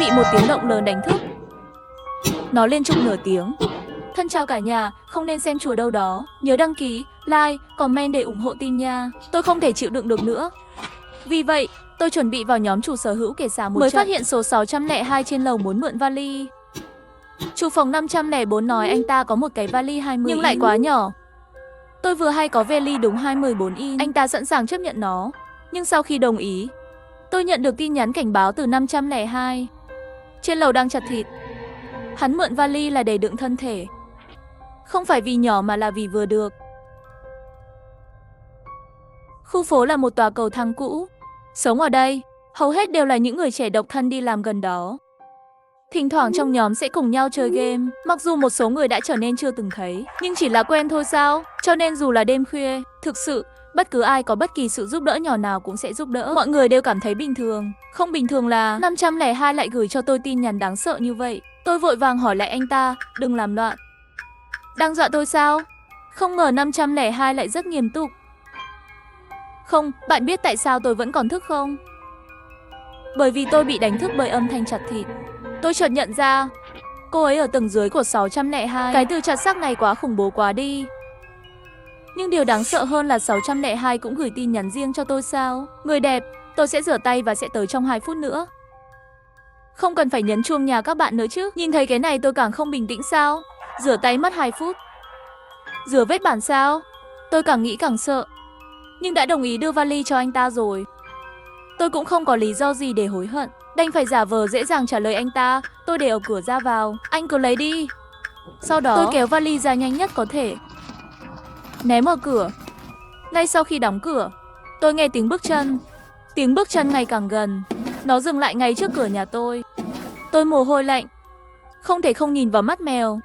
bị một tiếng động lớn đánh thức. Nó lên chung nửa tiếng. Thân chào cả nhà, không nên xem chùa đâu đó. Nhớ đăng ký, like, comment để ủng hộ team nha. Tôi không thể chịu đựng được nữa. Vì vậy, tôi chuẩn bị vào nhóm chủ sở hữu kể xả một trận. Mới phát hiện số 602 trên lầu muốn mượn vali. Chủ phòng 504 nói anh ta có một cái vali 20 nhưng lại quá nhỏ. Tôi vừa hay có vali đúng 24 inch. Anh ta sẵn sàng chấp nhận nó. Nhưng sau khi đồng ý, tôi nhận được tin nhắn cảnh báo từ 502. Trên lầu đang chặt thịt. Hắn mượn vali là để đựng thân thể. Không phải vì nhỏ mà là vì vừa được. Khu phố là một tòa cầu thang cũ. Sống ở đây, hầu hết đều là những người trẻ độc thân đi làm gần đó. Thỉnh thoảng trong nhóm sẽ cùng nhau chơi game. Mặc dù một số người đã trở nên chưa từng thấy, nhưng chỉ là quen thôi sao? Cho nên dù là đêm khuya, thực sự, bất cứ ai có bất kỳ sự giúp đỡ nhỏ nào cũng sẽ giúp đỡ. Mọi người đều cảm thấy bình thường. Không bình thường là 502 lại gửi cho tôi tin nhắn đáng sợ như vậy. Tôi vội vàng hỏi lại anh ta, đừng làm loạn. Đang dọa tôi sao? Không ngờ 502 lại rất nghiêm túc. Không, bạn biết tại sao tôi vẫn còn thức không? Bởi vì tôi bị đánh thức bởi âm thanh chặt thịt. Tôi chợt nhận ra, cô ấy ở tầng dưới của 602. Cái từ chặt xác này quá khủng bố quá đi. Nhưng điều đáng sợ hơn là 602 cũng gửi tin nhắn riêng cho tôi sao? Người đẹp, tôi sẽ rửa tay và sẽ tới trong 2 phút nữa. Không cần phải nhấn chuông nhà các bạn nữa chứ. Nhìn thấy cái này tôi càng không bình tĩnh sao? Rửa tay mất 2 phút. Rửa vết bẩn sao? Tôi càng nghĩ càng sợ. Nhưng đã đồng ý đưa vali cho anh ta rồi. Tôi cũng không có lý do gì để hối hận. Đành phải giả vờ dễ dàng trả lời anh ta. Tôi để ở cửa ra vào. Anh cứ lấy đi. Sau đó tôi kéo vali ra nhanh nhất có thể. Ném ở cửa. Ngay sau khi đóng cửa, tôi nghe tiếng bước chân. Tiếng bước chân ngày càng gần. Nó dừng lại ngay trước cửa nhà tôi. Tôi mồ hôi lạnh. Không thể không nhìn vào mắt mèo.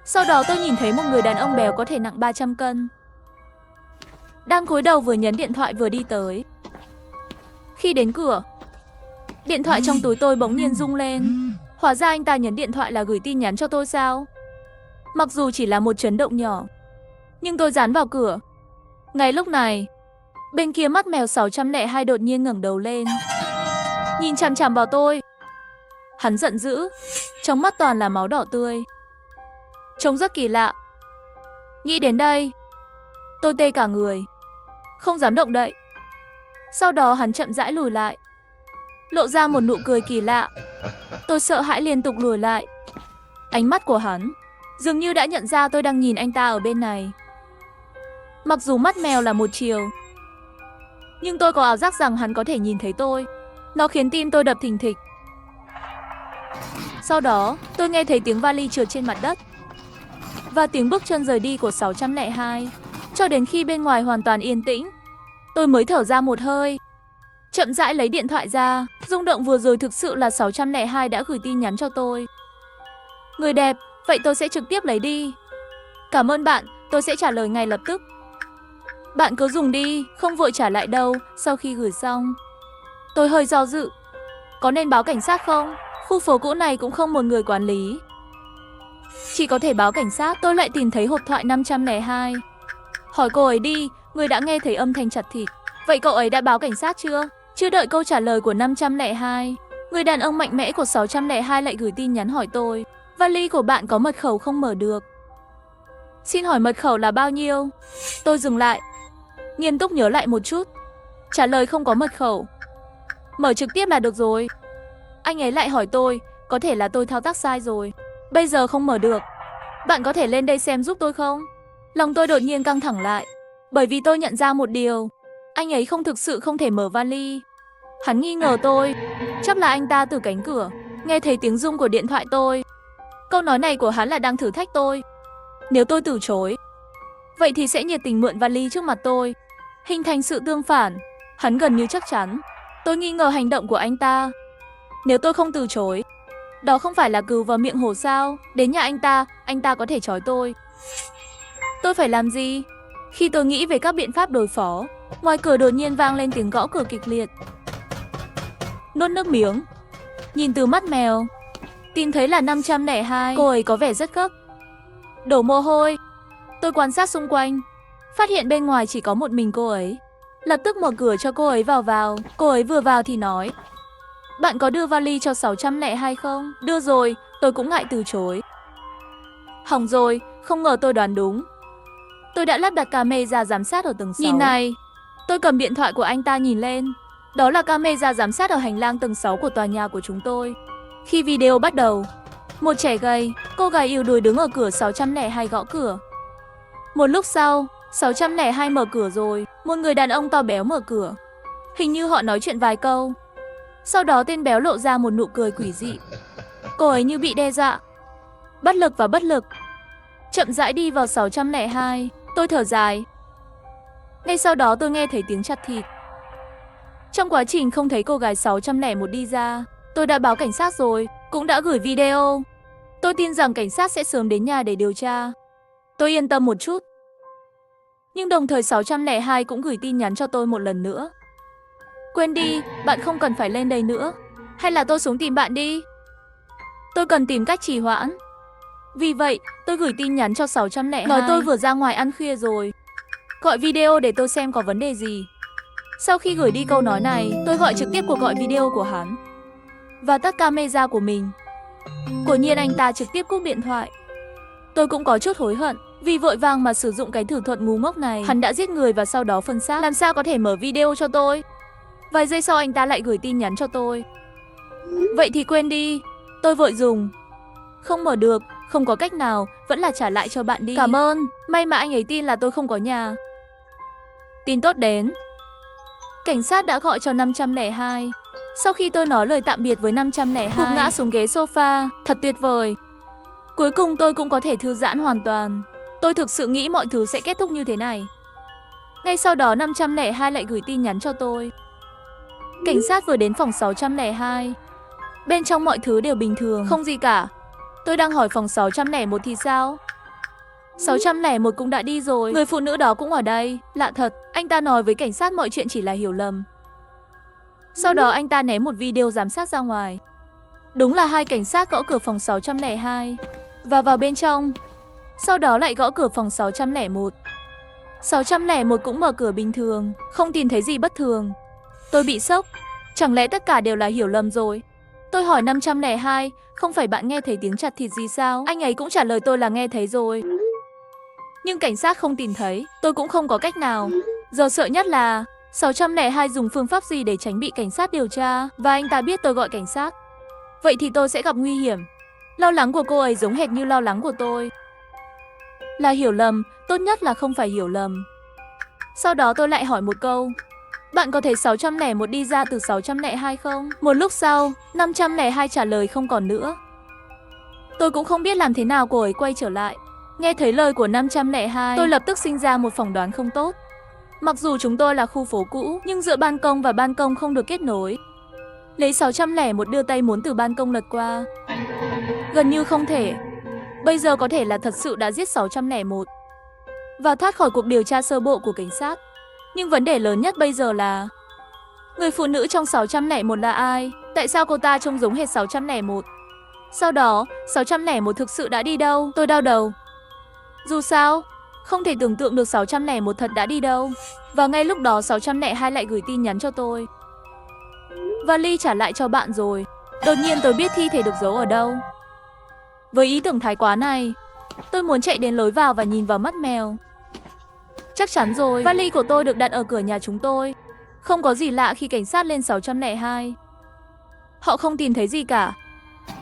Sau đó tôi nhìn thấy một người đàn ông béo có thể nặng 300 cân. Đang cúi đầu vừa nhấn điện thoại vừa đi tới. Khi đến cửa, điện thoại trong túi tôi bỗng nhiên rung lên. Hóa ra anh ta nhấn điện thoại là gửi tin nhắn cho tôi sao? Mặc dù chỉ là một chấn động nhỏ, nhưng tôi dán vào cửa. Ngay lúc này, bên kia mắt mèo 602 đột nhiên ngẩng đầu lên, nhìn chằm chằm vào tôi. Hắn giận dữ, trong mắt toàn là máu đỏ tươi. Trông rất kỳ lạ. Nghĩ đến đây, tôi tê cả người, không dám động đậy. Sau đó hắn chậm rãi lùi lại, lộ ra một nụ cười kỳ lạ. Tôi sợ hãi liên tục lùi lại. Ánh mắt của hắn dường như đã nhận ra tôi đang nhìn anh ta ở bên này. Mặc dù mắt mèo là một chiều, nhưng tôi có ảo giác rằng hắn có thể nhìn thấy tôi. Nó khiến tim tôi đập thình thịch. Sau đó, tôi nghe thấy tiếng vali trượt trên mặt đất và tiếng bước chân rời đi của 602. Cho đến khi bên ngoài hoàn toàn yên tĩnh, tôi mới thở ra một hơi. Chậm rãi lấy điện thoại ra. Rung động vừa rồi thực sự là 602 đã gửi tin nhắn cho tôi. Người đẹp, vậy tôi sẽ trực tiếp lấy đi. Cảm ơn bạn, tôi sẽ trả lời ngay lập tức. Bạn cứ dùng đi, không vội trả lại đâu. Sau khi gửi xong, tôi hơi do dự. Có nên báo cảnh sát không? Khu phố cũ này cũng không một người quản lý. Chỉ có thể báo cảnh sát. Tôi lại tìm thấy hộp thoại 502. Hỏi cô ấy đi, người đã nghe thấy âm thanh chặt thịt. Vậy cậu ấy đã báo cảnh sát chưa? Chưa đợi câu trả lời của 502, người đàn ông mạnh mẽ của 602 lại gửi tin nhắn hỏi tôi. Vali của bạn có mật khẩu không mở được? Xin hỏi mật khẩu là bao nhiêu? Tôi dừng lại, nghiêm túc nhớ lại một chút. Trả lời không có mật khẩu. Mở trực tiếp là được rồi. Anh ấy lại hỏi tôi, có thể là tôi thao tác sai rồi. Bây giờ không mở được. Bạn có thể lên đây xem giúp tôi không? Lòng tôi đột nhiên căng thẳng lại, bởi vì tôi nhận ra một điều. Anh ấy không thực sự không thể mở vali. Hắn nghi ngờ tôi. Chắc là anh ta từ cánh cửa nghe thấy tiếng rung của điện thoại tôi. Câu nói này của hắn là đang thử thách tôi. Nếu tôi từ chối, vậy thì sẽ nhiệt tình mượn vali trước mặt tôi, hình thành sự tương phản. Hắn gần như chắc chắn. Tôi nghi ngờ hành động của anh ta. Nếu tôi không từ chối, đó không phải là cừu vào miệng hổ sao? Đến nhà anh ta có thể trói tôi. Tôi phải làm gì? Khi tôi nghĩ về các biện pháp đối phó, ngoài cửa đột nhiên vang lên tiếng gõ cửa kịch liệt. Nuốt nước miếng, nhìn từ mắt mèo, tìm thấy là 502. Cô ấy có vẻ rất gấp, đổ mồ hôi. Tôi quan sát xung quanh, phát hiện bên ngoài chỉ có một mình cô ấy. Lập tức mở cửa cho cô ấy vào. Cô ấy vừa vào thì nói, Bạn có đưa vali cho 602 không? Đưa rồi, tôi cũng ngại từ chối. Hỏng rồi, không ngờ tôi đoán đúng. Tôi đã lắp đặt camera giám sát ở tầng 6. Nhìn này, tôi cầm điện thoại của anh ta nhìn lên. Đó là camera giám sát ở hành lang tầng 6 của tòa nhà của chúng tôi. Khi video bắt đầu, một trẻ gầy, cô gái yếu đuối đứng ở cửa 602 gõ cửa. Một lúc sau, 602 mở cửa rồi, một người đàn ông to béo mở cửa. Hình như họ nói chuyện vài câu. Sau đó tên béo lộ ra một nụ cười quỷ dị. Cô ấy như bị đe dọa. Bất lực và bất lực. Chậm rãi đi vào 602, tôi thở dài. Ngay sau đó tôi nghe thấy tiếng chặt thịt. Trong quá trình không thấy cô gái 601 đi ra, tôi đã báo cảnh sát rồi, cũng đã gửi video. Tôi tin rằng cảnh sát sẽ sớm đến nhà để điều tra. Tôi yên tâm một chút. Nhưng đồng thời 602 cũng gửi tin nhắn cho tôi một lần nữa. Quên đi, bạn không cần phải lên đây nữa. Hay là tôi xuống tìm bạn đi. Tôi cần tìm cách trì hoãn. Vì vậy, tôi gửi tin nhắn cho 602. Nói tôi vừa ra ngoài ăn khuya rồi. Gọi video để tôi xem có vấn đề gì. Sau khi gửi đi câu nói này, tôi gọi trực tiếp cuộc gọi video của hắn. Và tắt camera của mình. Quả nhiên anh ta trực tiếp cúp điện thoại. Tôi cũng có chút hối hận. Vì vội vàng mà sử dụng cái thủ thuật ngu ngốc này. Hắn đã giết người và sau đó phân xác. Làm sao có thể mở video cho tôi. Vài giây sau anh ta lại gửi tin nhắn cho tôi. Vậy thì quên đi. Tôi vội dùng. Không mở được, không có cách nào, vẫn là trả lại cho bạn đi. Cảm ơn, may mà anh ấy tin là tôi không có nhà. Tin tốt đến. Cảnh sát đã gọi cho 502. Sau khi tôi nói lời tạm biệt với 502, gục ngã xuống ghế sofa, thật tuyệt vời. Cuối cùng tôi cũng có thể thư giãn hoàn toàn. Tôi thực sự nghĩ mọi thứ sẽ kết thúc như thế này. Ngay sau đó 502 lại gửi tin nhắn cho tôi. Cảnh sát vừa đến phòng 602. Bên trong mọi thứ đều bình thường, không gì cả. Tôi đang hỏi phòng 601 thì sao? 601 cũng đã đi rồi, người phụ nữ đó cũng ở đây. Lạ thật, anh ta nói với cảnh sát mọi chuyện chỉ là hiểu lầm. Sau đó anh ta ném một video giám sát ra ngoài. Đúng là hai cảnh sát gõ cửa phòng 602 và vào bên trong. Sau đó lại gõ cửa phòng 601. 601 cũng mở cửa bình thường, không tìm thấy gì bất thường. Tôi bị sốc. Chẳng lẽ tất cả đều là hiểu lầm rồi? Tôi hỏi 502, không phải bạn nghe thấy tiếng chặt thịt gì sao? Anh ấy cũng trả lời tôi là nghe thấy rồi. Nhưng cảnh sát không tìm thấy, tôi cũng không có cách nào. Giờ sợ nhất là 602 dùng phương pháp gì để tránh bị cảnh sát điều tra. Và anh ta biết tôi gọi cảnh sát. Vậy thì tôi sẽ gặp nguy hiểm. Lo lắng của cô ấy giống hệt như lo lắng của tôi. Là hiểu lầm, tốt nhất là không phải hiểu lầm. Sau đó tôi lại hỏi một câu. Bạn có thấy 601 đi ra từ 602 không? Một lúc sau, 502 trả lời không còn nữa. Tôi cũng không biết làm thế nào cô ấy quay trở lại. Nghe thấy lời của 502, tôi lập tức sinh ra một phỏng đoán không tốt. Mặc dù chúng tôi là khu phố cũ, nhưng giữa ban công và ban công không được kết nối. Lấy 601 đưa tay muốn từ ban công lật qua. Gần như không thể. Bây giờ có thể là thật sự đã giết 601 và thoát khỏi cuộc điều tra sơ bộ của cảnh sát. Nhưng vấn đề lớn nhất bây giờ là người phụ nữ trong 601 là ai? Tại sao cô ta trông giống hệt 601? Sau đó, 601 thực sự đã đi đâu? Tôi đau đầu. Dù sao, không thể tưởng tượng được 601 thật đã đi đâu. Và ngay lúc đó 602 lại gửi tin nhắn cho tôi. Vali trả lại cho bạn rồi. Đột nhiên tôi biết thi thể được giấu ở đâu. Với ý tưởng thái quá này, tôi muốn chạy đến lối vào và nhìn vào mắt mèo. Chắc chắn rồi, vali của tôi được đặt ở cửa nhà chúng tôi. Không có gì lạ khi cảnh sát lên 602. Họ không tìm thấy gì cả.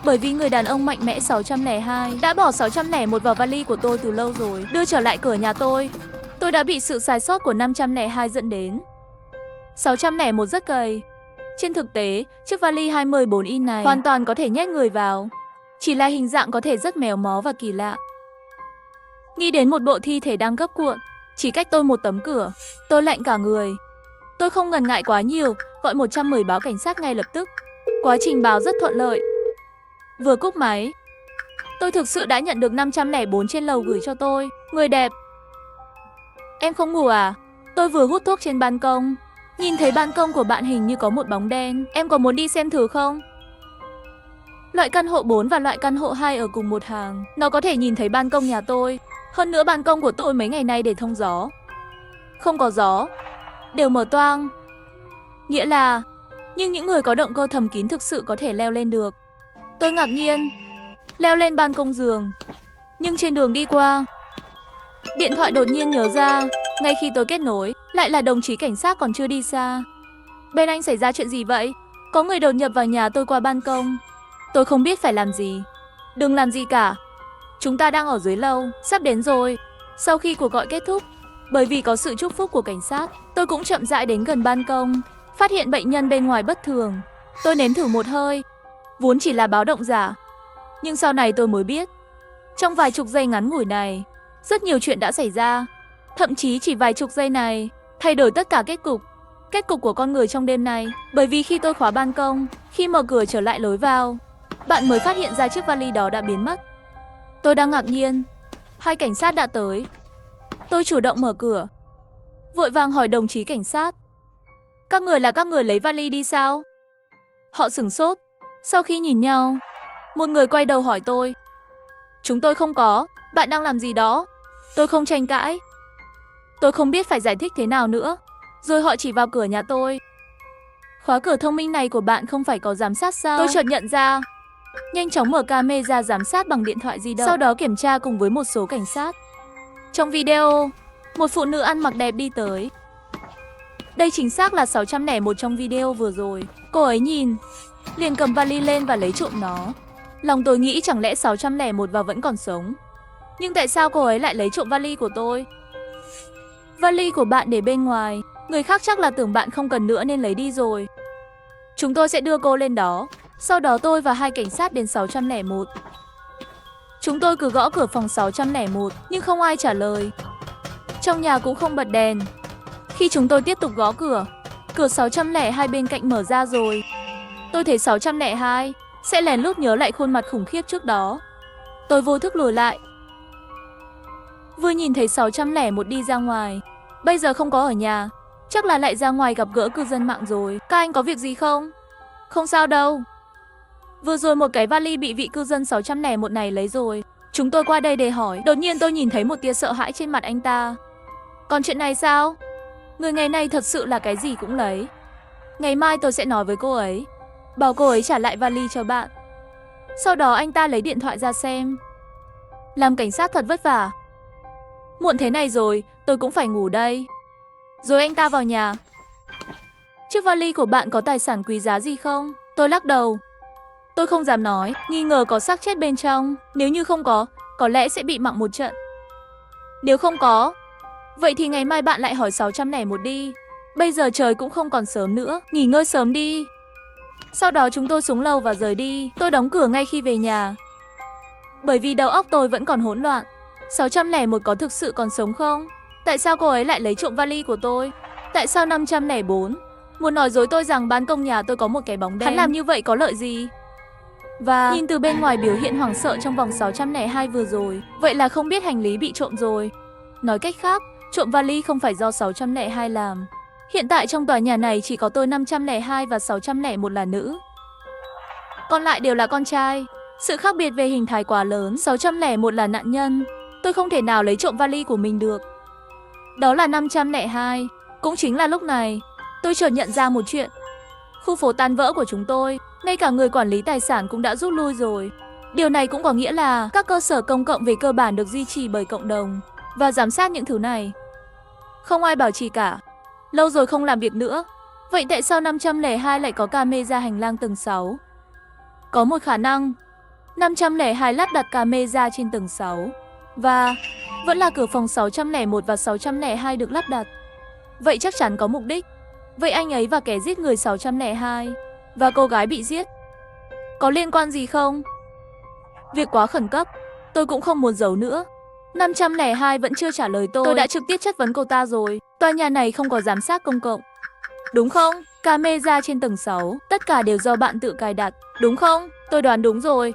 Bởi vì người đàn ông mạnh mẽ 602 đã bỏ 601 vào vali của tôi từ lâu rồi, đưa trở lại cửa nhà tôi. Tôi đã bị sự sai sót của 502 dẫn đến. 601 rất gầy. Trên thực tế, chiếc vali 24 inch này hoàn toàn có thể nhét người vào. Chỉ là hình dạng có thể rất méo mó và kỳ lạ. Nghĩ đến một bộ thi thể đang gấp cuộn, chỉ cách tôi một tấm cửa, tôi lạnh cả người. Tôi không ngần ngại quá nhiều, gọi 110 báo cảnh sát ngay lập tức. Quá trình báo rất thuận lợi. Vừa cúp máy, tôi thực sự đã nhận được 504 trên lầu gửi cho tôi. Người đẹp. Em không ngủ à? Tôi vừa hút thuốc trên ban công. Nhìn thấy ban công của bạn hình như có một bóng đen. Em có muốn đi xem thử không? Loại căn hộ 4 và loại căn hộ 2 ở cùng một hàng. Nó có thể nhìn thấy ban công nhà tôi. Hơn nữa ban công của tôi mấy ngày nay để thông gió. Không có gió. Đều mở toang. Nghĩa là Nhưng những người có động cơ thầm kín thực sự có thể leo lên được. Tôi ngạc nhiên, leo lên ban công giường. Nhưng trên đường đi qua, điện thoại đột nhiên nhớ ra, ngay khi tôi kết nối, lại là đồng chí cảnh sát còn chưa đi xa. Bên anh xảy ra chuyện gì vậy? Có người đột nhập vào nhà tôi qua ban công. Tôi không biết phải làm gì. Đừng làm gì cả. Chúng ta đang ở dưới lầu, sắp đến rồi. Sau khi cuộc gọi kết thúc, bởi vì có sự chúc phúc của cảnh sát, tôi cũng chậm rãi đến gần ban công, phát hiện bệnh nhân bên ngoài bất thường. Tôi nếm thử một hơi, vốn chỉ là báo động giả. Nhưng sau này tôi mới biết, trong vài chục giây ngắn ngủi này, rất nhiều chuyện đã xảy ra. Thậm chí chỉ vài chục giây này, thay đổi tất cả kết cục của con người trong đêm này. Bởi vì khi tôi khóa ban công, khi mở cửa trở lại lối vào, bạn mới phát hiện ra chiếc vali đó đã biến mất. Tôi đang ngạc nhiên, hai cảnh sát đã tới. Tôi chủ động mở cửa, vội vàng hỏi đồng chí cảnh sát, các người là các người lấy vali đi sao? Họ sửng sốt, sau khi nhìn nhau, một người quay đầu hỏi tôi, chúng tôi không có, bạn đang làm gì đó? Tôi không tranh cãi. Tôi không biết phải giải thích thế nào nữa. Rồi họ chỉ vào cửa nhà tôi. Khóa cửa thông minh này của bạn không phải có giám sát sao? Tôi chợt nhận ra. Nhanh chóng mở camera giám sát bằng điện thoại di động, sau đó kiểm tra cùng với một số cảnh sát. Trong video, một phụ nữ ăn mặc đẹp đi tới. Đây chính xác là 601 trong video vừa rồi. Cô ấy nhìn, liền cầm vali lên và lấy trộm nó. Lòng tôi nghĩ chẳng lẽ 601 và vẫn còn sống. Nhưng tại sao cô ấy lại lấy trộm vali của tôi? Vali của bạn để bên ngoài, người khác chắc là tưởng bạn không cần nữa nên lấy đi rồi. Chúng tôi sẽ đưa cô lên đó. Sau đó tôi và hai cảnh sát đến 601. Chúng tôi cứ gõ cửa phòng 601 nhưng không ai trả lời. Trong nhà cũng không bật đèn. Khi chúng tôi tiếp tục gõ cửa, cửa 602 bên cạnh mở ra rồi. Tôi thấy 602 sẽ lén lút nhớ lại khuôn mặt khủng khiếp trước đó. Tôi vô thức lùi lại. Vừa nhìn thấy 601 đi ra ngoài. Bây giờ không có ở nhà, chắc là lại ra ngoài gặp gỡ cư dân mạng rồi. Các anh có việc gì không? Không sao đâu. Vừa rồi một cái vali bị vị cư dân 601 này lấy rồi. Chúng tôi qua đây để hỏi. Đột nhiên tôi nhìn thấy một tia sợ hãi trên mặt anh ta. Còn chuyện này sao? Người ngày nay thật sự là cái gì cũng lấy. Ngày mai tôi sẽ nói với cô ấy, bảo cô ấy trả lại vali cho bạn. Sau đó anh ta lấy điện thoại ra xem. Làm cảnh sát thật vất vả. Muộn thế này rồi, tôi cũng phải ngủ đây. Rồi anh ta vào nhà. Chiếc vali của bạn có tài sản quý giá gì không? Tôi lắc đầu. Tôi không dám nói, nghi ngờ có xác chết bên trong. Nếu như không có lẽ sẽ bị mặng một trận. Nếu không có, vậy thì ngày mai bạn lại hỏi 601 đi. Bây giờ trời cũng không còn sớm nữa, nghỉ ngơi sớm đi. Sau đó chúng tôi xuống lầu và rời đi. Tôi đóng cửa ngay khi về nhà, bởi vì đầu óc tôi vẫn còn hỗn loạn. 601 có thực sự còn sống không? Tại sao cô ấy lại lấy trộm vali của tôi? Tại sao 504 muốn nói dối tôi rằng ban công nhà tôi có một cái bóng đen? Hắn làm như vậy có lợi gì? Và nhìn từ bên ngoài biểu hiện hoảng sợ trong vòng 602 vừa rồi, vậy là không biết hành lý bị trộm rồi. Nói cách khác, trộm vali không phải do 602 làm. Hiện tại trong tòa nhà này chỉ có tôi 502 và 601 là nữ. Còn lại đều là con trai. Sự khác biệt về hình thái quá lớn. 601 là nạn nhân. Tôi không thể nào lấy trộm vali của mình được. Đó là 502. Cũng chính là lúc này, tôi chợt nhận ra một chuyện. Khu phố tan vỡ của chúng tôi, ngay cả người quản lý tài sản cũng đã rút lui rồi. Điều này cũng có nghĩa là các cơ sở công cộng về cơ bản được duy trì bởi cộng đồng và giám sát những thứ này. Không ai bảo trì cả. Lâu rồi không làm việc nữa. Vậy tại sao 502 lại có camera hành lang tầng 6? Có một khả năng 502 lắp đặt camera trên tầng 6 và vẫn là cửa phòng 601 và 602 được lắp đặt. Vậy chắc chắn có mục đích. Vậy anh ấy và kẻ giết người 602 và cô gái bị giết có liên quan gì không? Việc quá khẩn cấp, tôi cũng không muốn giấu nữa. 502 vẫn chưa trả lời tôi. Tôi đã trực tiếp chất vấn cô ta rồi. Tòa nhà này không có giám sát công cộng, đúng không? Camera trên tầng 6, tất cả đều do bạn tự cài đặt, đúng không? Tôi đoán đúng rồi.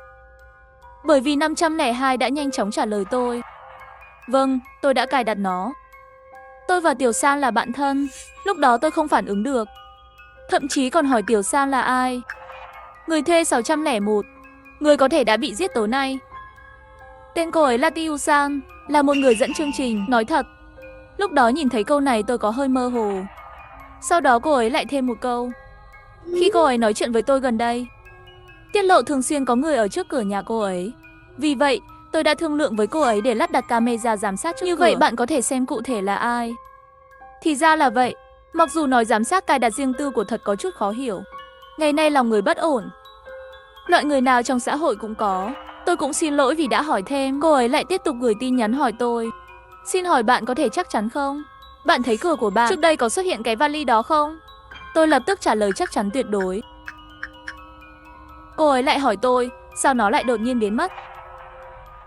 Bởi vì 502 đã nhanh chóng trả lời tôi. Vâng, tôi đã cài đặt nó. Tôi và Tiểu Sang là bạn thân. Lúc đó tôi không phản ứng được. Thậm chí còn hỏi Tiểu Sang là ai. Người thuê 601, người có thể đã bị giết tối nay. Tên cô ấy là Tiu Sang, là một người dẫn chương trình. Nói thật, lúc đó nhìn thấy câu này tôi có hơi mơ hồ. Sau đó cô ấy lại thêm một câu. khi cô ấy nói chuyện với tôi gần đây. Tiết lộ thường xuyên có người ở trước cửa nhà cô ấy. Vì vậy, tôi đã thương lượng với cô ấy để lắp đặt camera giám sát trước cửa. Như vậy bạn có thể xem cụ thể là ai. Thì ra là vậy. Mặc dù nói giám sát cài đặt riêng tư của thật có chút khó hiểu. Ngày nay lòng người bất ổn. Loại người nào trong xã hội cũng có. Tôi cũng xin lỗi vì đã hỏi thêm. Cô ấy lại tiếp tục gửi tin nhắn hỏi tôi. Xin hỏi bạn có thể chắc chắn không? Bạn thấy cửa của bạn trước đây có xuất hiện cái vali đó không? Tôi lập tức trả lời chắc chắn tuyệt đối. Cô ấy lại hỏi tôi, sao nó lại đột nhiên biến mất?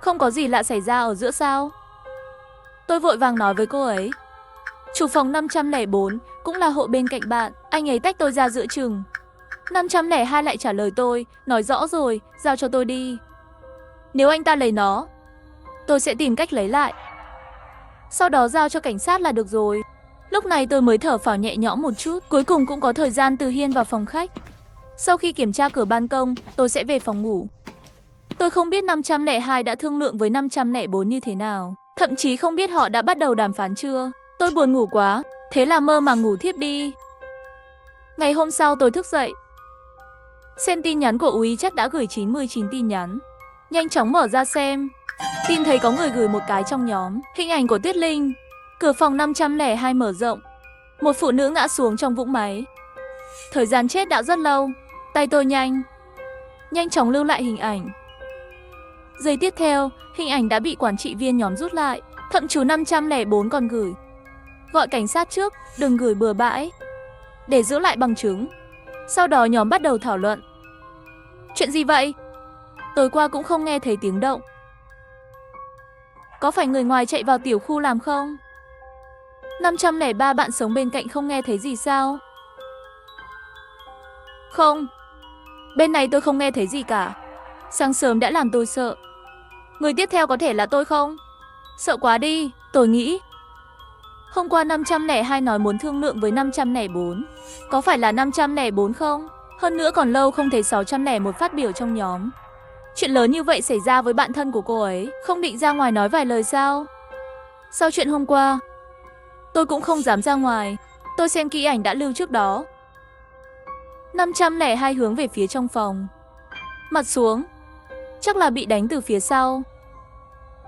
Không có gì lạ xảy ra ở giữa sao? Tôi vội vàng nói với cô ấy. Chủ phòng 504 cũng là hộ bên cạnh bạn, anh ấy tách tôi ra giữa chừng. 502 lại trả lời tôi, nói rõ rồi, giao cho tôi đi. Nếu anh ta lấy nó, tôi sẽ tìm cách lấy lại. Sau đó giao cho cảnh sát là được rồi. Lúc này tôi mới thở phào nhẹ nhõm một chút, cuối cùng cũng có thời gian từ hiên vào phòng khách. Sau khi kiểm tra cửa ban công, tôi sẽ về phòng ngủ. Tôi không biết 502 đã thương lượng với 504 như thế nào. Thậm chí không biết họ đã bắt đầu đàm phán chưa. Tôi buồn ngủ quá, thế là mơ màng ngủ thiếp đi. Ngày hôm sau tôi thức dậy. Xem tin nhắn của WeChat đã gửi 99 tin nhắn. Nhanh chóng mở ra xem. Tin thấy có người gửi một cái trong nhóm. Hình ảnh của Tuyết Linh. Cửa phòng 502 mở rộng. Một phụ nữ ngã xuống trong vũng máy. Thời gian chết đã rất lâu. Tay tôi nhanh chóng lưu lại hình ảnh. Giây tiếp theo, hình ảnh đã bị quản trị viên nhóm rút lại. Thậm chú 504 còn gửi. Gọi cảnh sát trước, đừng gửi bừa bãi. Để giữ lại bằng chứng. Sau đó nhóm bắt đầu thảo luận. Chuyện gì vậy? Tối qua cũng không nghe thấy tiếng động. Có phải người ngoài chạy vào tiểu khu làm không? 503 bạn sống bên cạnh không nghe thấy gì sao? Không. Bên này tôi không nghe thấy gì cả. Sáng sớm đã làm tôi sợ. Người tiếp theo có thể là tôi không? Sợ quá đi, tôi nghĩ. Hôm qua 502 nói muốn thương lượng với 504. Có phải là 504 không? Hơn nữa còn lâu không thấy 601 phát biểu trong nhóm. Chuyện lớn như vậy xảy ra với bạn thân của cô ấy, không định ra ngoài nói vài lời sao? Sau chuyện hôm qua, tôi cũng không dám ra ngoài. Tôi xem kỹ ảnh đã lưu trước đó. 502 hướng về phía trong phòng. Mặt xuống. Chắc là bị đánh từ phía sau.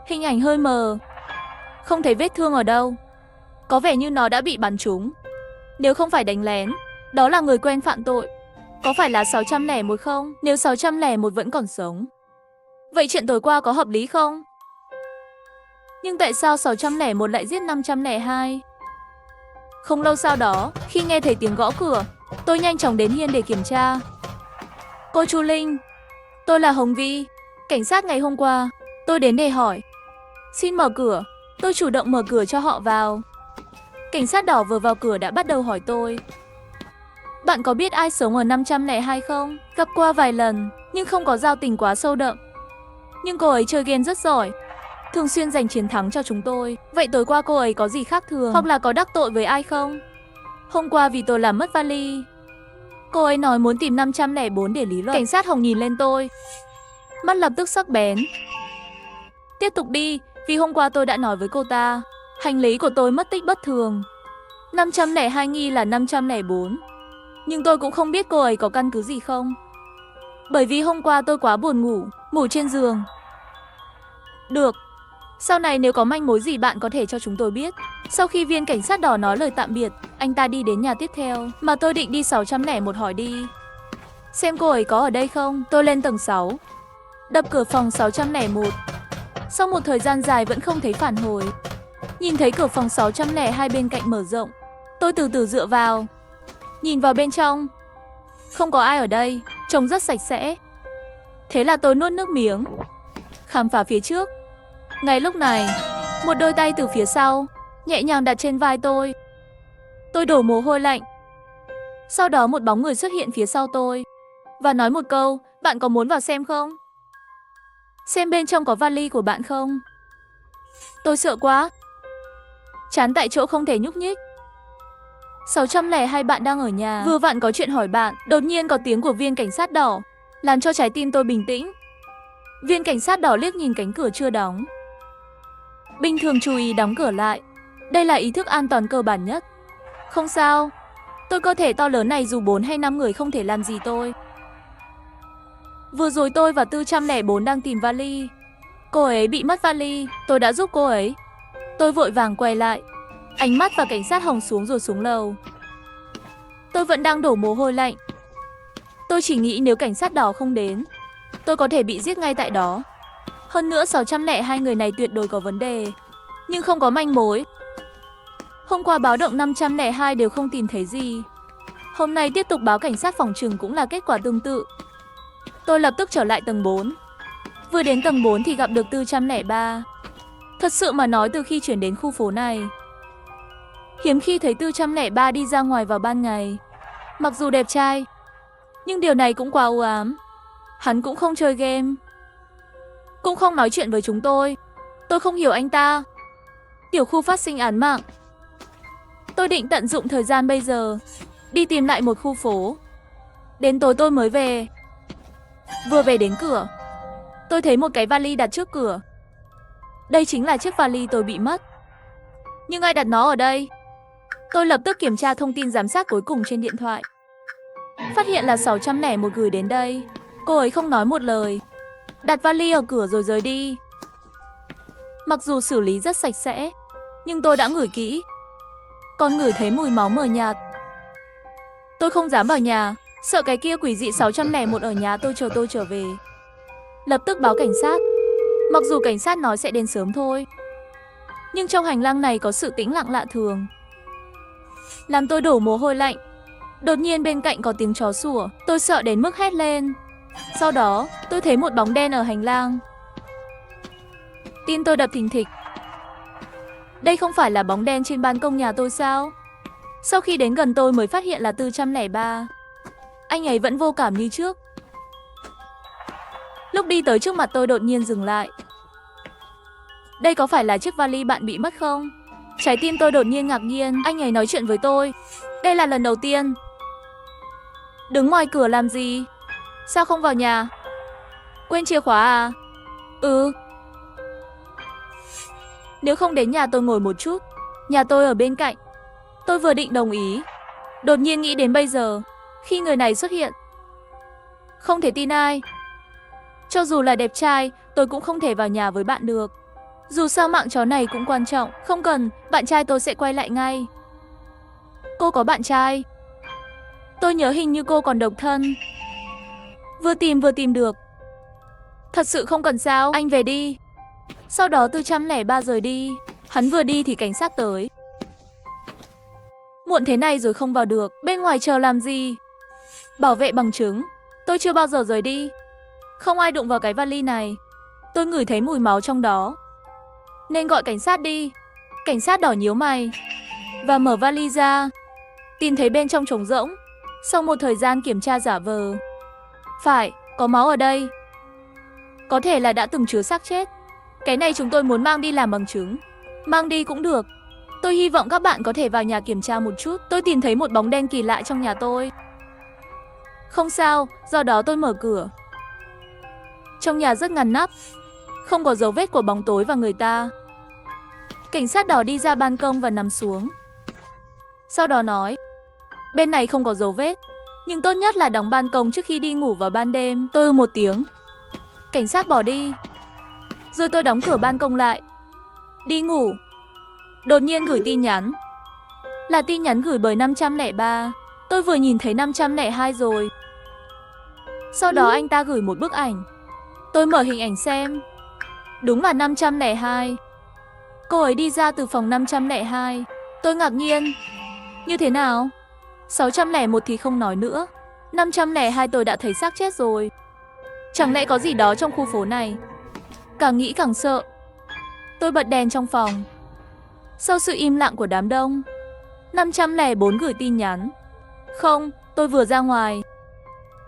Hình ảnh hơi mờ. Không thấy vết thương ở đâu. Có vẻ như nó đã bị bắn trúng. Nếu không phải đánh lén, đó là người quen phạm tội. Có phải là 601 không? Nếu 601 vẫn còn sống, vậy chuyện tối qua có hợp lý không? Nhưng tại sao 601 lại giết 502? Không lâu sau đó, khi nghe thấy tiếng gõ cửa, tôi nhanh chóng đến hiên để kiểm tra. Cô Chu Linh, tôi là Hồng Vi, cảnh sát ngày hôm qua. Tôi đến để hỏi. Xin mở cửa. Tôi chủ động mở cửa cho họ vào. Cảnh sát đỏ vừa vào cửa đã bắt đầu hỏi tôi. Bạn có biết ai sống ở 502 không? Gặp qua vài lần, nhưng không có giao tình quá sâu đậm. Nhưng cô ấy chơi game rất giỏi, thường xuyên giành chiến thắng cho chúng tôi. Vậy tối qua cô ấy có gì khác thường, hoặc là có đắc tội với ai không? Hôm qua vì tôi làm mất vali. Cô ấy nói muốn tìm 504 để lý luận. Cảnh sát Hồng nhìn lên tôi, mắt lập tức sắc bén. Tiếp tục đi, vì hôm qua tôi đã nói với cô ta, hành lý của tôi mất tích bất thường. 502 nghi là 504. Nhưng tôi cũng không biết cô ấy có căn cứ gì không. Bởi vì hôm qua tôi quá buồn ngủ trên giường. Được. Sau này nếu có manh mối gì bạn có thể cho chúng tôi biết. Sau khi viên cảnh sát đỏ nói lời tạm biệt, anh ta đi đến nhà tiếp theo, mà tôi định đi 601 hỏi đi. Xem cô ấy có ở đây không. Tôi lên tầng 6, đập cửa phòng 601. Sau một thời gian dài vẫn không thấy phản hồi. Nhìn thấy cửa phòng 602 bên cạnh mở rộng, tôi từ từ dựa vào. Nhìn vào bên trong, không có ai ở đây, trông rất sạch sẽ. Thế là tôi nuốt nước miếng, khám phá phía trước. Ngay lúc này, một đôi tay từ phía sau nhẹ nhàng đặt trên vai tôi. Tôi đổ mồ hôi lạnh. Sau đó một bóng người xuất hiện phía sau tôi và nói một câu, bạn có muốn vào xem không? Xem bên trong có vali của bạn không? Tôi sợ quá, chán tại chỗ không thể nhúc nhích. 602 bạn đang ở nhà, vừa vặn có chuyện hỏi bạn. Đột nhiên có tiếng của viên cảnh sát đỏ, làm cho trái tim tôi bình tĩnh. Viên cảnh sát đỏ liếc nhìn cánh cửa chưa đóng. Bình thường chú ý đóng cửa lại. Đây là ý thức an toàn cơ bản nhất. Không sao. Tôi cơ thể to lớn này dù 4 hay 5 người không thể làm gì tôi. Vừa rồi tôi và 404 đang tìm vali. Cô ấy bị mất vali, tôi đã giúp cô ấy. Tôi vội vàng quay lại. Ánh mắt và cảnh sát Hồng xuống rồi xuống lầu. Tôi vẫn đang đổ mồ hôi lạnh. Tôi chỉ nghĩ nếu cảnh sát đỏ không đến, tôi có thể bị giết ngay tại đó. Hơn nữa 602 người này tuyệt đối có vấn đề. Nhưng không có manh mối. Hôm qua báo động 502 đều không tìm thấy gì. Hôm nay tiếp tục báo cảnh sát phòng trừng cũng là kết quả tương tự. Tôi lập tức trở lại tầng 4. Vừa đến tầng 4 thì gặp được 403. Thật sự mà nói, từ khi chuyển đến khu phố này, hiếm khi thấy 403 đi ra ngoài vào ban ngày. Mặc dù đẹp trai, nhưng điều này cũng quá u ám. Hắn cũng không chơi game, cũng không nói chuyện với chúng tôi. Tôi không hiểu anh ta. Tiểu khu phát sinh án mạng. Tôi định tận dụng thời gian bây giờ đi tìm lại một khu phố. Đến tối tôi mới về. Vừa về đến cửa, tôi thấy một cái vali đặt trước cửa. Đây chính là chiếc vali tôi bị mất. Nhưng ai đặt nó ở đây? Tôi lập tức kiểm tra thông tin giám sát cuối cùng trên điện thoại. Phát hiện là 601 gửi đến đây. Cô ấy không nói một lời, đặt vali ở cửa rồi rời đi. Mặc dù xử lý rất sạch sẽ, nhưng tôi đã ngửi kỹ. Còn ngửi thấy mùi máu mờ nhạt. Tôi không dám vào nhà, sợ cái kia quỷ dị 601 ở nhà tôi chờ tôi trở về. Lập tức báo cảnh sát. Mặc dù cảnh sát nói sẽ đến sớm thôi, nhưng trong hành lang này có sự tĩnh lặng lạ thường, làm tôi đổ mồ hôi lạnh. Đột nhiên bên cạnh có tiếng chó sủa, tôi sợ đến mức hét lên. Sau đó, tôi thấy một bóng đen ở hành lang. Tim tôi đập thình thịch. Đây không phải là bóng đen trên ban công nhà tôi sao? Sau khi đến gần tôi mới phát hiện là 403. Anh ấy vẫn vô cảm như trước. Lúc đi tới trước mặt tôi đột nhiên dừng lại. Đây có phải là chiếc vali bạn bị mất không? Trái tim tôi đột nhiên ngạc nhiên. Anh ấy nói chuyện với tôi. Đây là lần đầu tiên. Đứng ngoài cửa làm gì? Sao không vào nhà? Quên chìa khóa à? Ừ. Nếu không đến nhà tôi ngồi một chút. Nhà tôi ở bên cạnh. Tôi vừa định đồng ý, đột nhiên nghĩ đến bây giờ, khi người này xuất hiện. Không thể tin ai. Cho dù là đẹp trai, tôi cũng không thể vào nhà với bạn được. Dù sao mạng chó này cũng quan trọng. Không cần, bạn trai tôi sẽ quay lại ngay. Cô có bạn trai? Tôi nhớ hình như cô còn độc thân. Vừa tìm được. Thật sự không cần sao, anh về đi. Sau đó 403 rời đi. Hắn vừa đi thì cảnh sát tới. Muộn thế này rồi không vào được, bên ngoài chờ làm gì? Bảo vệ bằng chứng. Tôi chưa bao giờ rời đi. Không ai đụng vào cái vali này. Tôi ngửi thấy mùi máu trong đó, nên gọi cảnh sát đi. Cảnh sát đỏ nhíu mày và mở vali ra, tìm thấy bên trong trống rỗng. Sau một thời gian kiểm tra giả vờ, phải, có máu ở đây. Có thể là đã từng chứa xác chết. Cái này chúng tôi muốn mang đi làm bằng chứng. Mang đi cũng được. Tôi hy vọng các bạn có thể vào nhà kiểm tra một chút. Tôi tìm thấy một bóng đen kỳ lạ trong nhà tôi. Không sao, do đó tôi mở cửa. Trong nhà rất ngăn nắp, không có dấu vết của bóng tối và người ta. Cảnh sát đỏ đi ra ban công và nằm xuống. Sau đó nói, bên này không có dấu vết, nhưng tốt nhất là đóng ban công trước khi đi ngủ vào ban đêm. Tôi một tiếng. Cảnh sát bỏ đi. Rồi tôi đóng cửa ban công lại, đi ngủ. Đột nhiên gửi tin nhắn. Là tin nhắn gửi bởi 503. Tôi vừa nhìn thấy 502 rồi. Sau đó anh ta gửi một bức ảnh. Tôi mở hình ảnh xem. Đúng là 502. Cô ấy đi ra từ phòng 502. Tôi ngạc nhiên. Như thế nào? 601 thì không nói nữa. 502 tôi đã thấy xác chết rồi. Chẳng lẽ có gì đó trong khu phố này? Càng nghĩ càng sợ. Tôi bật đèn trong phòng. Sau sự im lặng của đám đông, 504 gửi tin nhắn. Không, tôi vừa ra ngoài,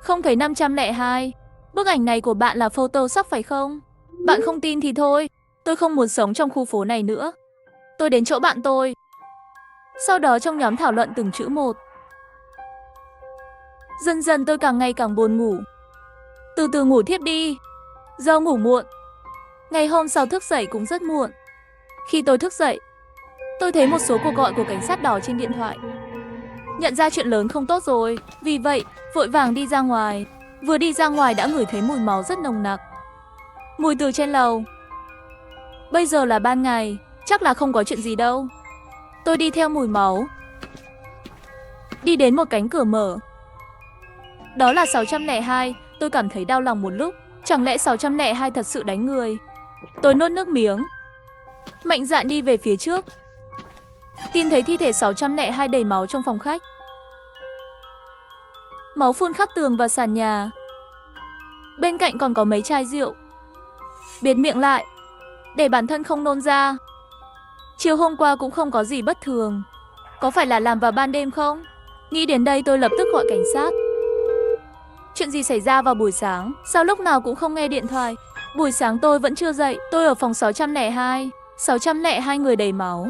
không thấy 502. Bức ảnh này của bạn là Photoshop phải không? Bạn không tin thì thôi. Tôi không muốn sống trong khu phố này nữa. Tôi đến chỗ bạn tôi. Sau đó trong nhóm thảo luận từng chữ một. Dần dần tôi càng ngày càng buồn ngủ. Từ từ ngủ thiếp đi. Do ngủ muộn, ngày hôm sau thức dậy cũng rất muộn. Khi tôi thức dậy, tôi thấy một số cuộc gọi của cảnh sát đỏ trên điện thoại. nhận ra chuyện lớn không tốt rồi, vì vậy, vội vàng đi ra ngoài. Vừa đi ra ngoài đã ngửi thấy mùi máu rất nồng nặc. Mùi từ trên lầu. Bây giờ là ban ngày, chắc là không có chuyện gì đâu. Tôi đi theo mùi máu, đi đến một cánh cửa mở. Đó là 602, tôi cảm thấy đau lòng một lúc. Chẳng lẽ 602 thật sự đánh người? Tôi nuốt nước miếng, mạnh dạn đi về phía trước. Tìm thấy thi thể 602 đầy máu trong phòng khách. Máu phun khắp tường và sàn nhà. Bên cạnh còn có mấy chai rượu. Bịt miệng lại, để bản thân không nôn ra. Chiều hôm qua cũng không có gì bất thường. Có phải là làm vào ban đêm không? Nghĩ đến đây tôi lập tức gọi cảnh sát. Chuyện gì xảy ra vào buổi sáng? Sao lúc nào cũng không nghe điện thoại? Buổi sáng tôi vẫn chưa dậy. Tôi ở phòng 602. 602 người đầy máu.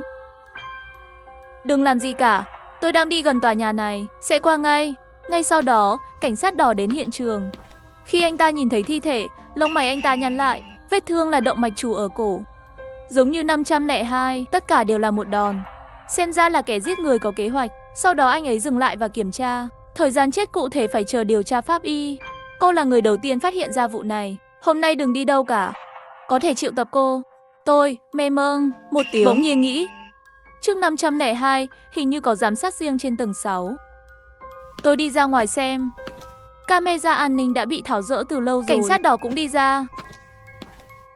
Đừng làm gì cả. Tôi đang đi gần tòa nhà này. Sẽ qua ngay. Ngay sau đó, cảnh sát đỏ đến hiện trường. Khi anh ta nhìn thấy thi thể, lông mày anh ta nhăn lại. Vết thương là động mạch chủ ở cổ. Giống như 502, tất cả đều là một đòn. Xem ra là kẻ giết người có kế hoạch. Sau đó anh ấy dừng lại và kiểm tra. Thời gian chết cụ thể phải chờ điều tra pháp y. Cô là người đầu tiên phát hiện ra vụ này. Hôm nay đừng đi đâu cả. Có thể triệu tập cô. Tôi, mê mông, một tiếng. Bỗng nhiên nghĩ. Trước 502, hình như có giám sát riêng trên tầng 6. Tôi đi ra ngoài xem. Camera an ninh đã bị tháo dỡ từ lâu rồi. Cảnh sát đỏ cũng đi ra.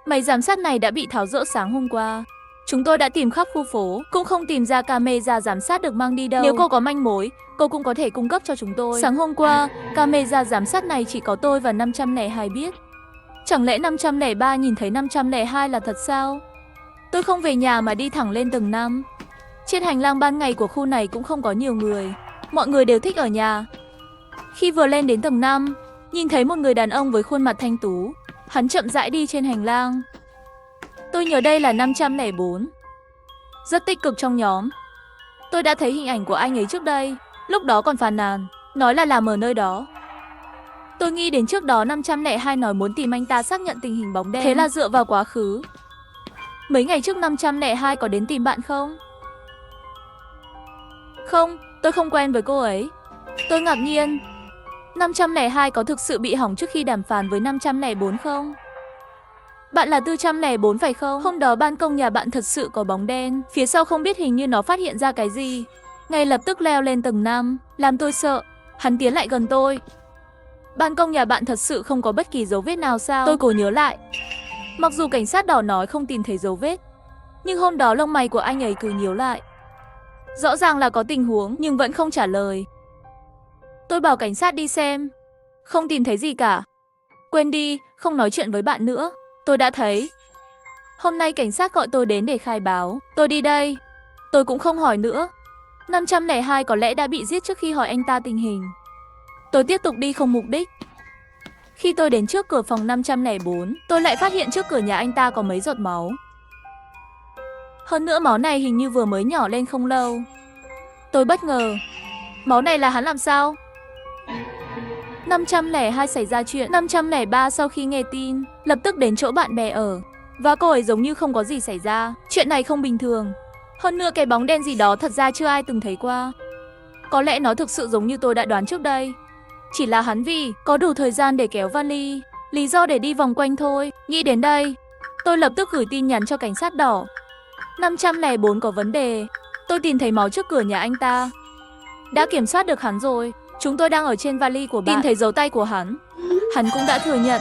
Máy giám sát này đã bị tháo dỡ sáng hôm qua. Chúng tôi đã tìm khắp khu phố, cũng không tìm ra camera giám sát được mang đi đâu. Nếu cô có manh mối, cô cũng có thể cung cấp cho chúng tôi. Sáng hôm qua, camera giám sát này chỉ có tôi và 502 biết. Chẳng lẽ 503 nhìn thấy 502 là thật sao? Tôi không về nhà mà đi thẳng lên tầng 5. Trên hành lang ban ngày của khu này cũng không có nhiều người. Mọi người đều thích ở nhà. Khi vừa lên đến tầng 5, nhìn thấy một người đàn ông với khuôn mặt thanh tú. Hắn chậm rãi đi trên hành lang. Tôi nhớ đây là 504. Rất tích cực trong nhóm. Tôi đã thấy hình ảnh của anh ấy trước đây. Lúc đó còn phàn nàn, nói là làm ở nơi đó. Tôi nghĩ đến trước đó 502 nói muốn tìm anh ta xác nhận tình hình bóng đen. Thế là dựa vào quá khứ. Mấy ngày trước 502 có đến tìm bạn không? Không, tôi không quen với cô ấy. Tôi ngạc nhiên. 502 có thực sự bị hỏng trước khi đàm phán với 504 không? Bạn là 404 phải không? Hôm đó ban công nhà bạn thật sự có bóng đen. Phía sau không biết hình như nó phát hiện ra cái gì. Ngay lập tức leo lên tầng 5, làm tôi sợ. Hắn tiến lại gần tôi. Ban công nhà bạn thật sự không có bất kỳ dấu vết nào sao? Tôi cố nhớ lại. Mặc dù cảnh sát đỏ nói không tìm thấy dấu vết, nhưng hôm đó lông mày của anh ấy cứ nhíu lại. Rõ ràng là có tình huống nhưng vẫn không trả lời. Tôi bảo cảnh sát đi xem. Không tìm thấy gì cả. Quên đi, không nói chuyện với bạn nữa. Tôi đã thấy. Hôm nay cảnh sát gọi tôi đến để khai báo. Tôi đi đây. Tôi cũng không hỏi nữa. 502 có lẽ đã bị giết trước khi hỏi anh ta tình hình. Tôi tiếp tục đi không mục đích. Khi tôi đến trước cửa phòng 504, tôi lại phát hiện trước cửa nhà anh ta có mấy giọt máu. Hơn nữa máu này hình như vừa mới nhỏ lên không lâu. Tôi bất ngờ. Máu này là hắn làm sao? 502 xảy ra chuyện. 503 sau khi nghe tin, lập tức đến chỗ bạn bè ở. Và cô ấy giống như không có gì xảy ra. Chuyện này không bình thường. Hơn nữa cái bóng đen gì đó thật ra chưa ai từng thấy qua. Có lẽ nó thực sự giống như tôi đã đoán trước đây. Chỉ là hắn vì có đủ thời gian để kéo vali, lý do để đi vòng quanh thôi. Nghĩ đến đây, tôi lập tức gửi tin nhắn cho cảnh sát đỏ. 504 có vấn đề. Tôi tìm thấy máu trước cửa nhà anh ta. Đã kiểm soát được hắn rồi. Chúng tôi đang ở trên vali của bạn. Tìm thấy dấu tay của hắn. Hắn cũng đã thừa nhận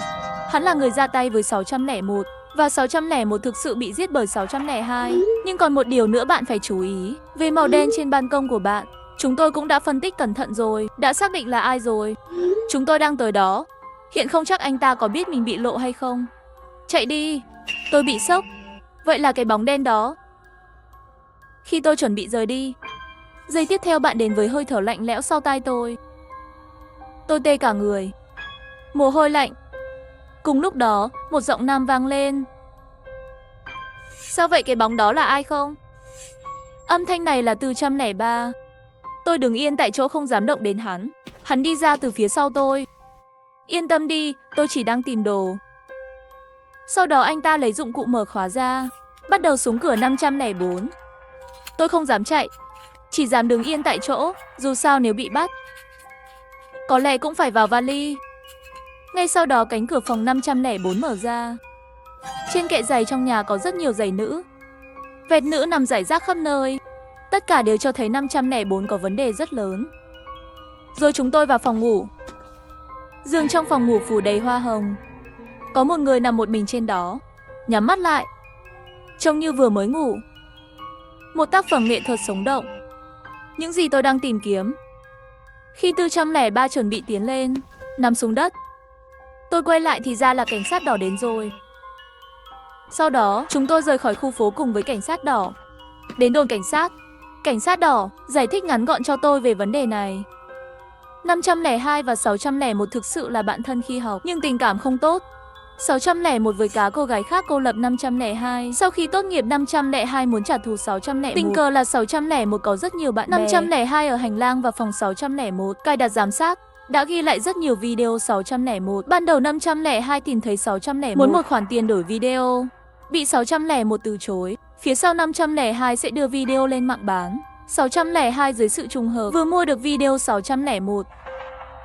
hắn là người ra tay với 601. Và 601 thực sự bị giết bởi 602. Nhưng còn một điều nữa bạn phải chú ý. Về màu đen trên ban công của bạn, chúng tôi cũng đã phân tích cẩn thận rồi. Đã xác định là ai rồi. Chúng tôi đang tới đó. Hiện không chắc anh ta có biết mình bị lộ hay không. Chạy đi. Tôi bị sốc. Vậy là cái bóng đen đó. Khi tôi chuẩn bị rời đi, giây tiếp theo bạn đến với hơi thở lạnh lẽo sau tai tôi. Tôi tê cả người. Mồ hôi lạnh. Cùng lúc đó, một giọng nam vang lên. Sao vậy, cái bóng đó là ai không? Âm thanh này là 403. Tôi đứng yên tại chỗ không dám động đến hắn. Hắn đi ra từ phía sau tôi. Yên tâm đi, tôi chỉ đang tìm đồ. Sau đó anh ta lấy dụng cụ mở khóa ra, bắt đầu súng cửa 504. Tôi không dám chạy. chỉ dám đứng yên tại chỗ, dù sao nếu bị bắt, có lẽ cũng phải vào vali. Ngay sau đó cánh cửa phòng 504 mở ra. Trên kệ giày trong nhà có rất nhiều giày nữ. Vẹt nữ nằm rải rác khắp nơi. Tất cả đều cho thấy 504 có vấn đề rất lớn. Rồi chúng tôi vào phòng ngủ. Giường trong phòng ngủ phủ đầy hoa hồng. Có một người nằm một mình trên đó, nhắm mắt lại, trông như vừa mới ngủ. Một tác phẩm nghệ thuật sống động. Những gì tôi đang tìm kiếm. Khi 403 chuẩn bị tiến lên, nằm xuống đất, tôi quay lại thì ra là cảnh sát đỏ đến rồi. Sau đó, chúng tôi rời khỏi khu phố cùng với cảnh sát đỏ. Đến đồn cảnh sát. Cảnh sát đỏ giải thích ngắn gọn cho tôi về vấn đề này. 502 và 601 thực sự là bạn thân khi học, nhưng tình cảm không tốt. 601 với cá cô gái khác cô lập 502. Sau khi tốt nghiệp 502 muốn trả thù 601. Tình cờ là 601 có rất nhiều bạn bè. 502 ở hành lang và phòng 601 cài đặt giám sát đã ghi lại rất nhiều video 601. Ban đầu 502 tìm thấy 601 muốn một khoản tiền đổi video, bị 601 từ chối. Phía sau 502 sẽ đưa video lên mạng bán. 602 dưới sự trùng hợp vừa mua được video 601.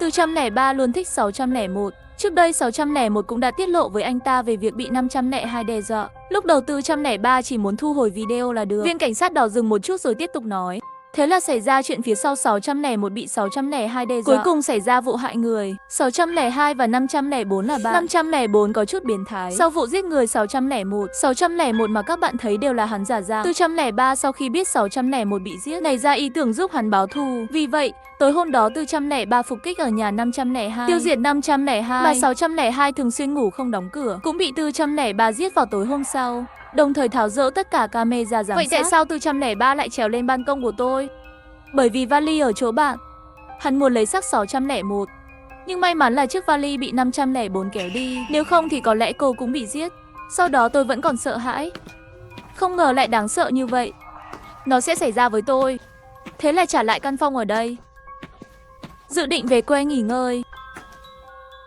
403 luôn thích 601. Trước đây 601 cũng đã tiết lộ với anh ta về việc bị 502 đe dọa. Lúc đầu 403 chỉ muốn thu hồi video là được. Viên cảnh sát đỏ dừng một chút rồi tiếp tục nói. Thế là xảy ra chuyện phía sau 601 bị 602 đe dọa. Cuối cùng xảy ra vụ hại người. 602 và 504 là bạn. 504 có chút biến thái. Sau vụ giết người 601 mà các bạn thấy đều là hắn giả dạng. 403 sau khi biết 601 bị giết, nảy ra ý tưởng giúp hắn báo thù. Vì vậy, tối hôm đó 403 phục kích ở nhà 502, tiêu diệt 502. Mà 602 thường xuyên ngủ không đóng cửa, cũng bị 403 giết vào tối hôm sau. Đồng thời tháo dỡ tất cả camera giám sát. Vậy tại sao 403 lại trèo lên ban công của tôi? Bởi vì vali ở chỗ bạn. Hắn muốn lấy xác 601. Nhưng may mắn là chiếc vali bị 504 kéo đi. Nếu không thì có lẽ cô cũng bị giết. Sau đó tôi vẫn còn sợ hãi. Không ngờ lại đáng sợ như vậy. Nó sẽ xảy ra với tôi. Thế là trả lại căn phòng ở đây. Dự định về quê nghỉ ngơi.